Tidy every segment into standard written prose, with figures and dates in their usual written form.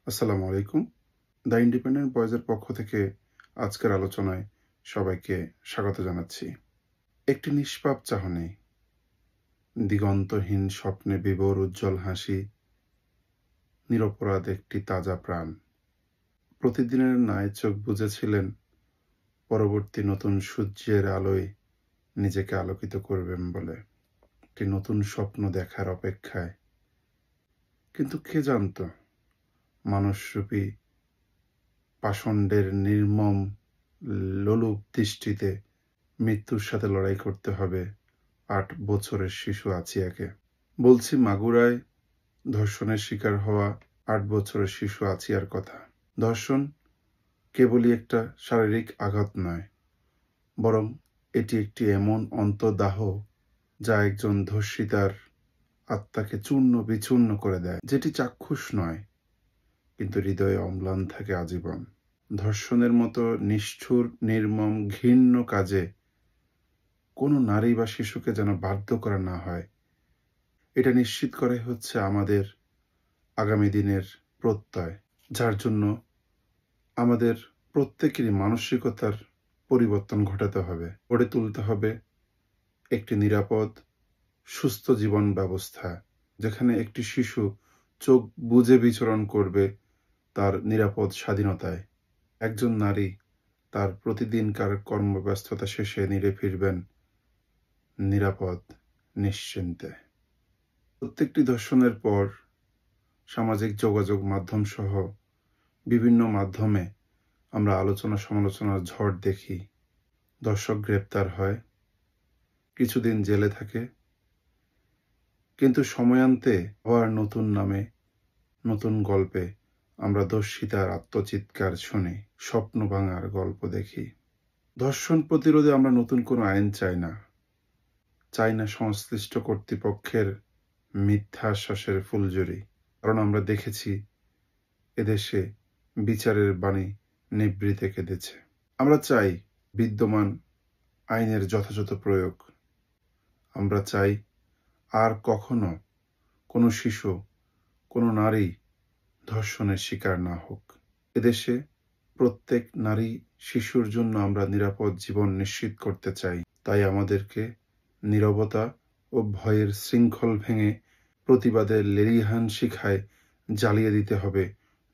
আসসালামু আলাইকুম। The independent ভয়েসের পক্ষ থেকে আজকের আলোচনায় সবাইকে স্বাগত জানাচ্ছি। একটি নিষ্পাপ চাহনি, দিগন্তহীন স্বপ্নে বিভোর উজ্জ্বল হাসি, নিরপরাধ একটি তাজা প্রাণ। প্রতিদিনের ন্যায় চোখ বুজেছিলেন পরবর্তী নতুন সূর্যের আলোয় নিজেকে আলোকিত করবেন বলে, একটি নতুন স্বপ্ন দেখার অপেক্ষায়। কিন্তু কে জানত মানুষরূপী পাষণ্ডের নির্মম লোলুপ দৃষ্টিতে মৃত্যুর সাথে লড়াই করতে হবে ৮ বছরের শিশু আছিয়াকে। বলছি মাগুরায় ধর্ষণের শিকার হওয়া ৮ বছরের শিশু আছিয়ার কথা। ধর্ষণ কেবলই একটা শারীরিক আঘাত নয়, বরং এটি একটি এমন অন্তর্দাহ যা একজন ধর্ষিতার আত্মাকে চূর্ণ বিচূর্ণ করে দেয়, যেটি চাক্ষুষ নয় কিন্তু হৃদয়ে অম্লান থাকে আজীবন। ধর্ষণের মতো নিষ্ঠুর, নির্মম, ঘৃণ্য কাজে কোনো নারী বা শিশুকে যেন বাধ্য করা না হয়, এটা নিশ্চিত করাই হচ্ছে আমাদের আগামী দিনের প্রত্যয়, যার জন্য আমাদের প্রত্যেকেরই মানসিকতার পরিবর্তন ঘটাতে হবে। গড়ে তুলতে হবে একটি নিরাপদ, সুস্থ জীবন ব্যবস্থা, যেখানে একটি শিশু চোখ বুজে বিচরণ করবে তার নিরাপদ স্বাধীনতায়। একজন নারী তার প্রতিদিনকার কর্মব্যস্ততা শেষে নিরে ফিরবেন নিরাপদ, নিশ্চিন্তে। প্রত্যেকটি ধর্ষণের পর সামাজিক যোগাযোগ মাধ্যম সহ বিভিন্ন মাধ্যমে আমরা আলোচনা সমালোচনার ঝড় দেখি। দর্শক গ্রেপ্তার হয়, কিছুদিন জেলে থাকে, কিন্তু সময়ান্তে আবার নতুন নামে, নতুন গল্পে আমরা দর্শিতার আত্মচিৎকার শুনি, স্বপ্ন ভাঙার গল্প দেখি। ধর্ষণ প্রতিরোধে আমরা নতুন কোনো আইন চাই না, চাই না সংশ্লিষ্ট কর্তৃপক্ষের মিথ্যাশ্বাসের ফুলঝুরি, কারণ আমরা দেখেছি এদেশে বিচারের বাণী নিভৃতে কেঁদেছে। আমরা চাই বিদ্যমান আইনের যথাযথ প্রয়োগ। আমরা চাই আর কখনো কোনো শিশু, কোনো নারী ধর্ষণের শিকার না হোক। এদেশে প্রত্যেক নারী শিশুর জন্য আমরা নিরাপদ জীবন নিশ্চিত করতে চাই। তাই আমাদেরকে নীরবতা ও ভয়ের শৃঙ্খল ভেঙে প্রতিবাদের লেলিহান শিখায় জ্বালিয়ে দিতে হবে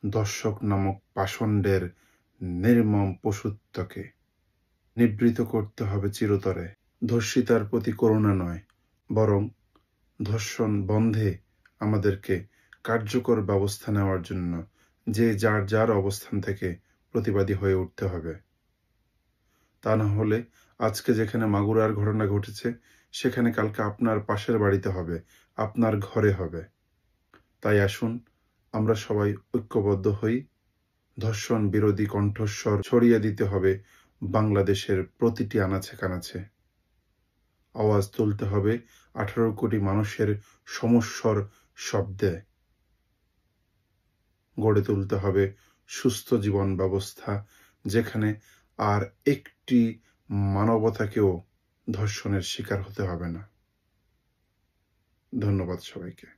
দর্শক নামক পাষণ্ডের নির্মম পশুত্বকে। নিবৃত করতে হবে চিরতরে। ধর্ষিতার প্রতি করুণা নয়, বরং ধর্ষণ বন্ধে আমাদেরকে কার্যকর ব্যবস্থা নেওয়ার জন্য যে যার অবস্থান থেকে প্রতিবাদী হয়ে উঠতে হবে। তা না হলে আজকে যেখানে মাগুরার ঘটনা ঘটেছে, সেখানে কালকে আপনার পাশের বাড়িতে হবে, আপনার ঘরে হবে। তাই আসুন আমরা সবাই ঐক্যবদ্ধ হই। ধর্ষণ বিরোধী কণ্ঠস্বর ছড়িয়ে দিতে হবে বাংলাদেশের প্রতিটি আনাচে কানাচে। আওয়াজ তুলতে হবে 18 কোটি মানুষের সমস্যার শব্দে। গড়ে তুলতে হবে সুস্থ জীবন ব্যবস্থা, যেখানে আর একটি মানবতাকেও ধর্ষণের শিকার হতে হবে না। ধন্যবাদ সবাইকে।